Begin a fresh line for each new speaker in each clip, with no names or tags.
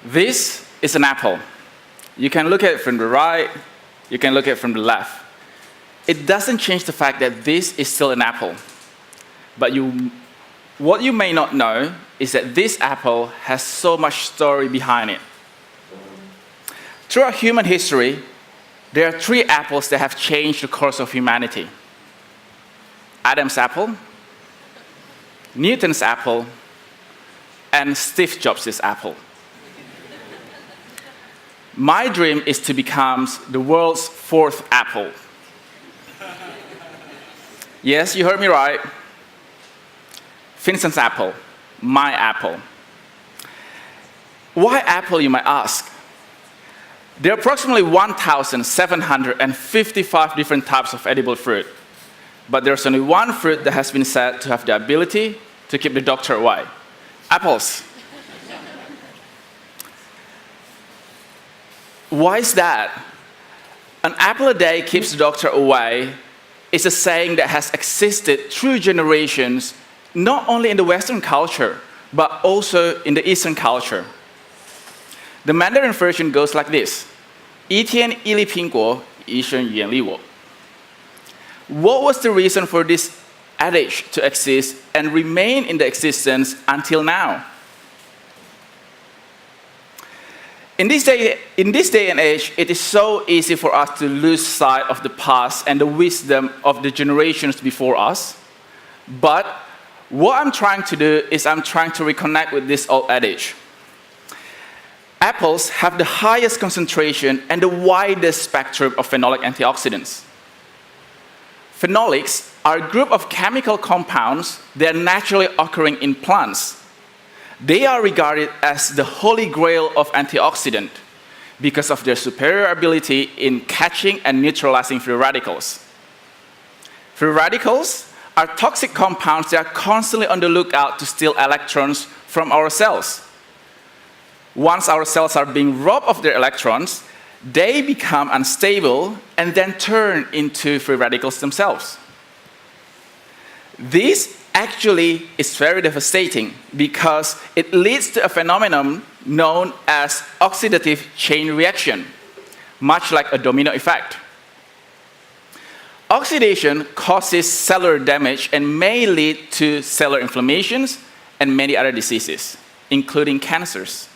This is an apple. You can look at it from the right, you can look at it from the left. It doesn't change the fact that this is still an apple. But what you may not know is that this apple has so much story behind it. Throughout human history, there are 3 apples that have changed the course of humanity. Adam's apple, Newton's apple, and Steve Jobs' apple. My dream is to become the world's 4th apple. Yes, you heard me right. Vincent's apple, my apple. Why apple, you might ask? There are approximately 1,755 different types of edible fruit. But there's only one fruit that has been said to have the ability to keep the doctor away. Apples. Why is that? An apple a day keeps the doctor away is a saying that has existed through generations, not only in the Western culture, but also in the Eastern culture. The Mandarin version goes like this: 一天一粒苹果，医生远离我. What was the reason for this adage to exist and remain in the existence until now? In this day and age, it is so easy for us to lose sight of the past and the wisdom of the generations before us. But what I'm trying to do is I'm trying to reconnect with this old adage. Apples have the highest concentration and the widest spectrum of phenolic antioxidants. Phenolics are a group of chemical compounds that are naturally occurring in plants. They are regarded as the holy grail of antioxidant because of their superior ability in catching and neutralizing free radicals. Free radicals are toxic compounds that are constantly on the lookout to steal electrons from our cells. Once our cells are being robbed of their electrons, they become unstable and then turn into free radicals themselves. This actually is very devastating because it leads to a phenomenon known as oxidative chain reaction, much like a domino effect. Oxidation causes cellular damage and may lead to cellular inflammations and many other diseases, including cancers.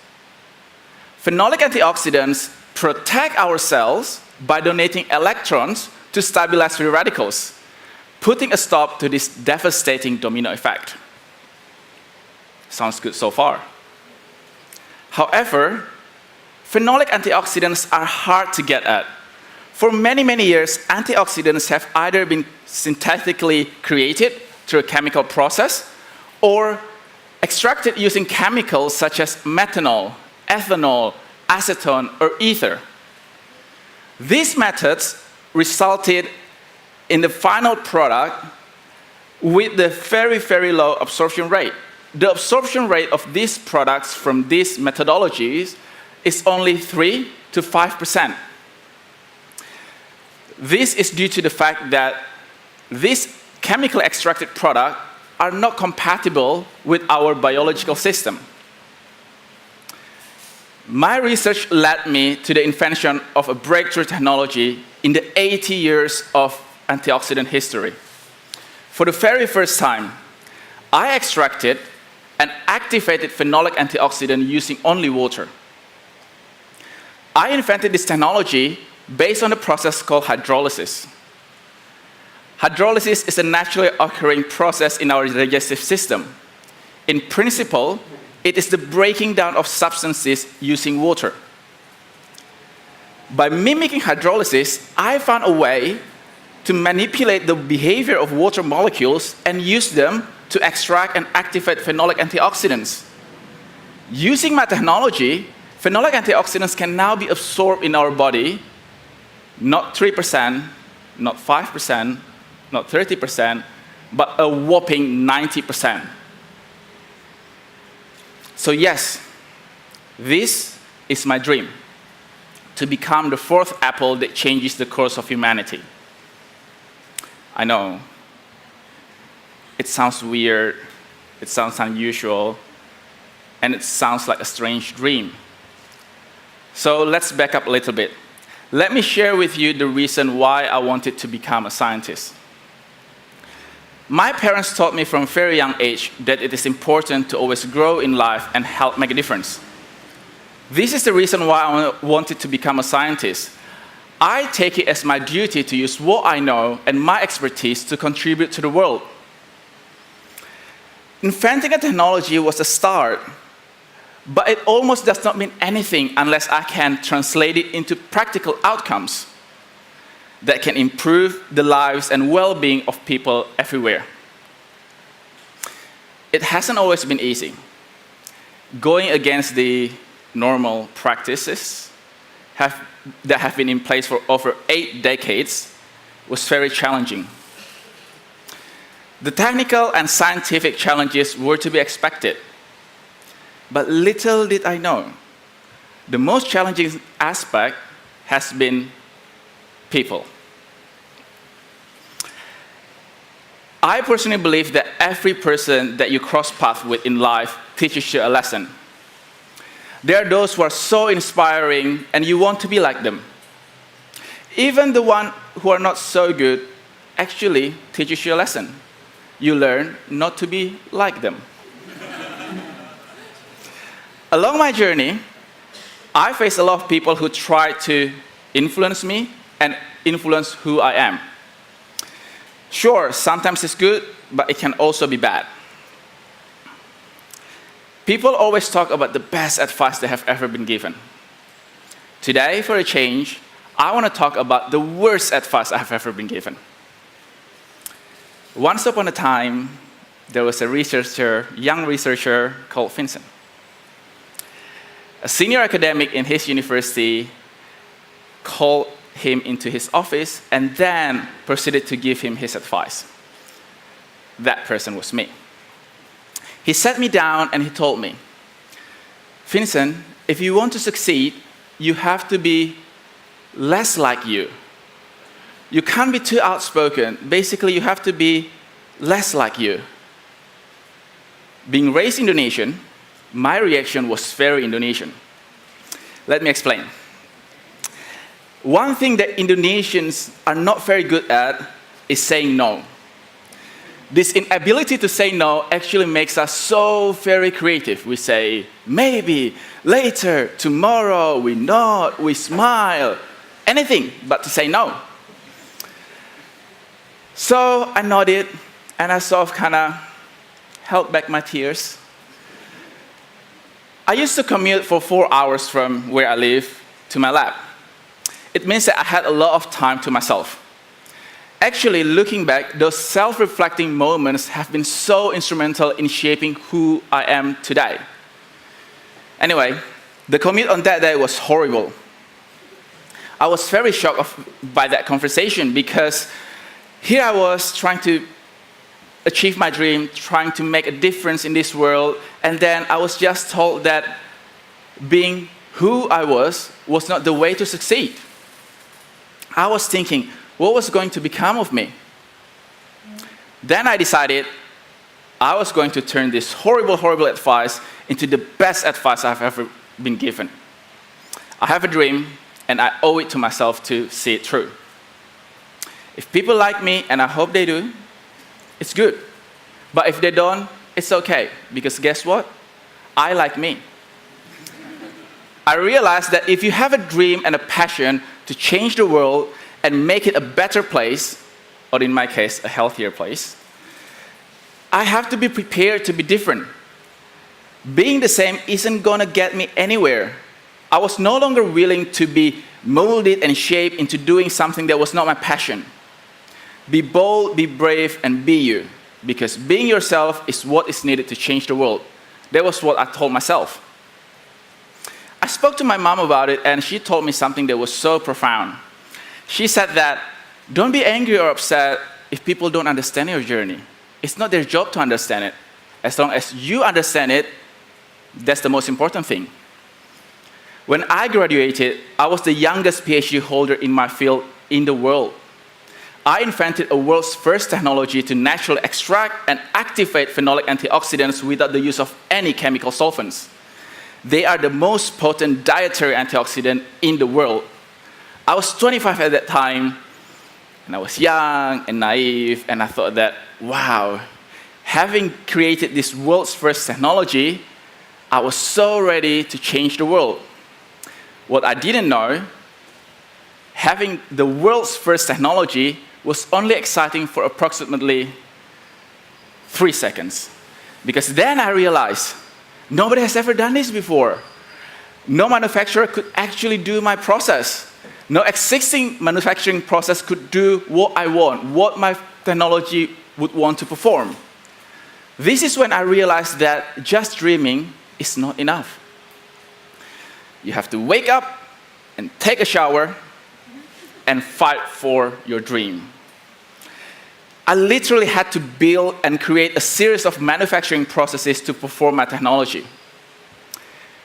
Phenolic antioxidants protect our cells by donating electrons to stabilize free radicals, putting a stop to this devastating domino effect. Sounds good so far. However, phenolic antioxidants are hard to get at. For many, many years, antioxidants have either been synthetically created through a chemical process or extracted using chemicals such as methanol, ethanol, acetone, or ether. These methods resulted in the final product with the very, very low absorption rate. The absorption rate of these products from these methodologies is only 3 to 5%. This is due to the fact that these chemically extracted products are not compatible with our biological system. My research led me to the invention of a breakthrough technology in the 80 years of antioxidant history. For the very first time, I extracted and activated phenolic antioxidant using only water. I invented this technology based on a process called hydrolysis. Hydrolysis is a naturally occurring process in our digestive system. In principle, it is the breaking down of substances using water. By mimicking hydrolysis, I found a way to manipulate the behavior of water molecules and use them to extract and activate phenolic antioxidants. Using my technology, phenolic antioxidants can now be absorbed in our body, not 3%, not 5%, not 30%, but a whopping 90%. So yes, this is my dream, to become the 4th apple that changes the course of humanity. I know, it sounds weird, it sounds unusual, and it sounds like a strange dream. So let's back up a little bit. Let me share with you the reason why I wanted to become a scientist. My parents taught me from a very young age that it is important to always grow in life and help make a difference. This is the reason why I wanted to become a scientist. I take it as my duty to use what I know and my expertise to contribute to the world. Inventing a technology was a start, but it almost does not mean anything unless I can translate it into practical outcomes that can improve the lives and well-being of people everywhere. It hasn't always been easy. Going against the normal practices that have been in place for over 8 decades was very challenging. The technical and scientific challenges were to be expected. But little did I know, the most challenging aspect has been people. I personally believe that every person that you cross paths with in life teaches you a lesson. There are those who are so inspiring and you want to be like them. Even the ones who are not so good actually teaches you a lesson. You learn not to be like them. Along my journey, I faced a lot of people who tried to influence me and influence who I am. Sure, sometimes it's good, but it can also be bad. People always talk about the best advice they have ever been given. Today, for a change, I want to talk about the worst advice I have ever been given. Once upon a time, there was a young researcher called Vincent. A senior academic in his university called him into his office and then proceeded to give him his advice. That person was me. He sat me down and he told me, Vincent, if you want to succeed, you have to be less like you. You can't be too outspoken. Basically, you have to be less like you. Being raised Indonesian, my reaction was very Indonesian. Let me explain. One thing that Indonesians are not very good at is saying no. This inability to say no actually makes us so very creative. We say, maybe, later, tomorrow, we nod, we smile, anything but to say no. So I nodded and I sort of kind of held back my tears. I used to commute for 4 hours from where I live to my lab. It means that I had a lot of time to myself. Actually, looking back, those self-reflecting moments have been so instrumental in shaping who I am today. Anyway, the commute on that day was horrible. I was very shocked by that conversation because here I was trying to achieve my dream, trying to make a difference in this world, and then I was just told that being who I was not the way to succeed. I was thinking, what was going to become of me? Then I decided I was going to turn this horrible, horrible advice into the best advice I've ever been given. I have a dream, and I owe it to myself to see it through. If people like me, and I hope they do, it's good. But if they don't, it's okay, because guess what? I like me. I realized that if you have a dream and a passion to change the world and make it a better place, or in my case, a healthier place, I have to be prepared to be different. Being the same isn't gonna get me anywhere. I was no longer willing to be molded and shaped into doing something that was not my passion. Be bold, be brave, and be you, because being yourself is what is needed to change the world. That was what I told myself. I spoke to my mom about it, and she told me something that was so profound. She said that, don't be angry or upset if people don't understand your journey. It's not their job to understand it. As long as you understand it, that's the most important thing. When I graduated, I was the youngest PhD holder in my field in the world. I invented a world's first technology to naturally extract and activate phenolic antioxidants without the use of any chemical solvents. They are the most potent dietary antioxidant in the world. I was 25 at that time, and I was young and naive, and I thought that, wow, having created this world's first technology, I was so ready to change the world. What I didn't know, having the world's first technology was only exciting for approximately 3 seconds. Because then I realized, nobody has ever done this before. No manufacturer could actually do my process. No existing manufacturing process could do what I want, what my technology would want to perform. This is when I realized that just dreaming is not enough. You have to wake up and take a shower and fight for your dream. I literally had to build and create a series of manufacturing processes to perform my technology.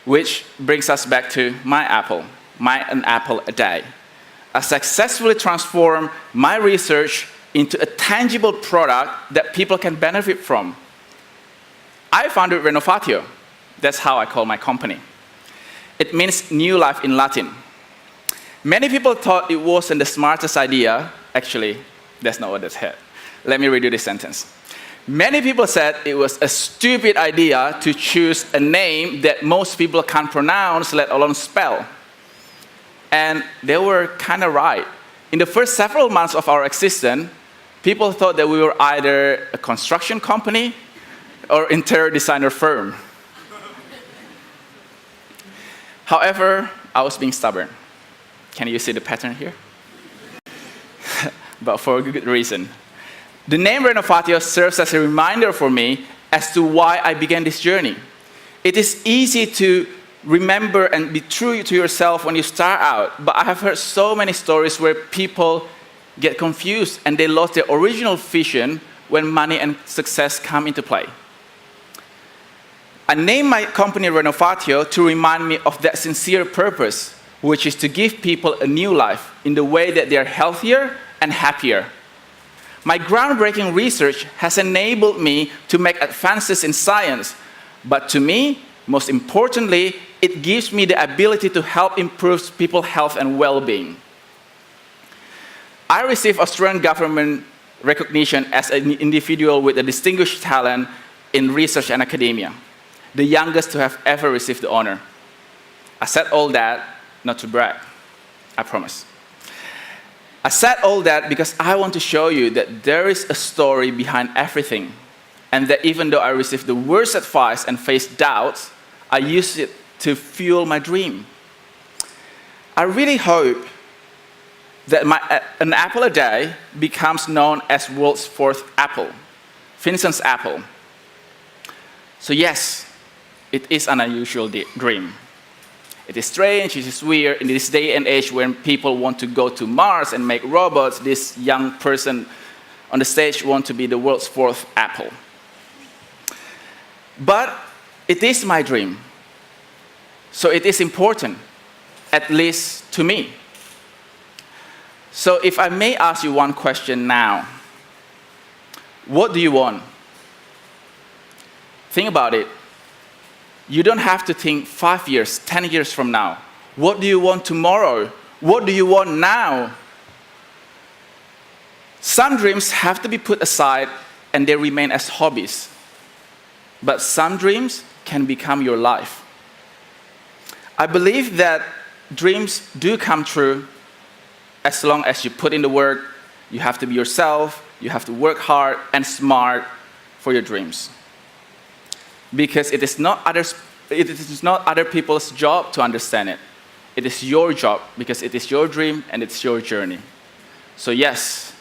Which brings us back to my apple, an apple a day. I successfully transformed my research into a tangible product that people can benefit from. I founded Renovatio. That's how I call my company. It means new life in Latin. Many people thought it wasn't the smartest idea. Actually, that's not what it said. Let me redo this sentence. Many people said it was a stupid idea to choose a name that most people can't pronounce, let alone spell. And they were kind of right. In the first several months of our existence, people thought that we were either a construction company or interior designer firm. However, I was being stubborn. Can you see the pattern here? But for a good reason. The name Renovatio serves as a reminder for me as to why I began this journey. It is easy to remember and be true to yourself when you start out, but I have heard so many stories where people get confused and they lost their original vision when money and success come into play. I named my company Renovatio to remind me of that sincere purpose, which is to give people a new life in the way that they are healthier and happier. My groundbreaking research has enabled me to make advances in science, but to me, most importantly, it gives me the ability to help improve people's health and well-being. I received Australian government recognition as an individual with a distinguished talent in research and academia, the youngest to have ever received the honor. I said all that not to brag, I promise. I said all that because I want to show you that there is a story behind everything, and that even though I received the worst advice and faced doubts, I used it to fuel my dream. I really hope that an apple a day becomes known as world's fourth apple, Vincent's apple. So yes, it is an unusual dream. It is strange, it is weird. In this day and age when people want to go to Mars and make robots, this young person on the stage wants to be the world's fourth apple. But it is my dream. So it is important, at least to me. So if I may ask you one question now, what do you want? Think about it. You don't have to think 5 years, 10 years from now. What do you want tomorrow? What do you want now? Some dreams have to be put aside and they remain as hobbies. But some dreams can become your life. I believe that dreams do come true as long as you put in the work. You have to be yourself. You have to work hard and smart for your dreams. Because it is not other people's job to understand it. It is your job because it is your dream and it's your journey. So yes,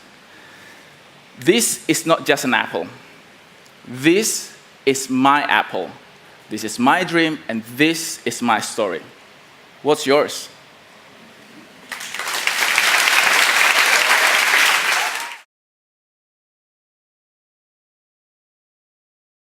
this is not just an apple. This is my apple. This is my dream and this is my story. What's yours?